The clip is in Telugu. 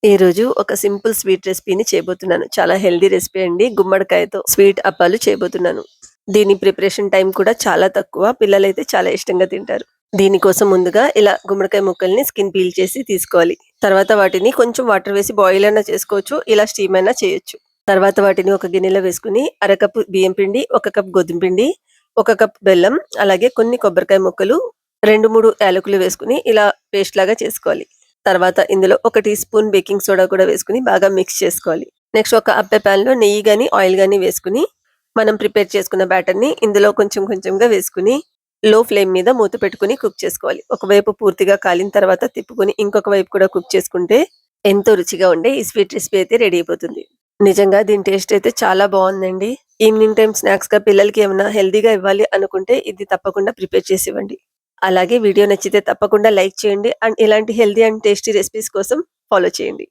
ఈ రోజు ఒక సింపుల్ స్వీట్ రెసిపీని చేయబోతున్నాను. చాలా హెల్తీ రెసిపీ అండి. గుమ్మడికాయతో స్వీట్ అప్పాలు చేయబోతున్నాను. దీని ప్రిపరేషన్ టైం కూడా చాలా తక్కువ. పిల్లలైతే చాలా ఇష్టంగా తింటారు. దీనికోసం ముందుగా ఇలా గుమ్మడికాయ ముక్కల్ని స్కిన్ పీల్ చేసి తీసుకోవాలి. తర్వాత వాటిని కొంచెం వాటర్ వేసి బాయిల్ అయినా చేసుకోవచ్చు. ఇలా స్టీమ్ అయినా చేయొచ్చు. తర్వాత వాటిని ఒక గిన్నెలో వేసుకుని అరకప్పు బియ్యం పిండి, ఒక కప్ గోధుమ పిండి, ఒక కప్ బెల్లం, అలాగే కొన్ని కొబ్బరికాయ ముక్కలు, 2, 3 యాలకులు వేసుకుని ఇలా పేస్ట్ లాగా చేసుకోవాలి. తర్వాత ఇందులో ఒక టీ స్పూన్ బేకింగ్ సోడా కూడా వేసుకుని బాగా మిక్స్ చేసుకోవాలి. నెక్స్ట్ ఒక అప్పే పాన్‌లో నెయ్యి గాని, ఆయిల్ గాని వేసుకుని మనం ప్రిపేర్ చేసుకున్న బ్యాటర్‌ని ఇందులో కొంచెం కొంచెంగా వేసుకుని లో ఫ్లేమ్ మీద మూత పెట్టుకొని కుక్ చేసుకోవాలి. ఒకవైపు పూర్తిగా కాలిన తర్వాత తిప్పుకొని ఇంకొక వైపు కూడా కుక్ చేసుకుంటే ఎంతో రుచిగా ఉండే ఈ స్వీట్ రెసిపీ అయితే రెడీ అయిపోతుంది. నిజంగా దీని టేస్ట్ అయితే చాలా బావుందండి. ఈవినింగ్ టైమ్ స్నాక్స్‌గా పిల్లలకి ఏమైనా హెల్తీగా ఇవ్వాలి అనుకుంటే ఇది తప్పకుండా ప్రిపేర్ చేసి ఇవ్వండి. అలాగే వీడియో నచ్చితే తప్పకుండా లైక్ చేయండి. అండ్ ఇలాంటి హెల్తీ అండ్ టేస్టీ రెసిపీస్ కోసం ఫాలో చేయండి.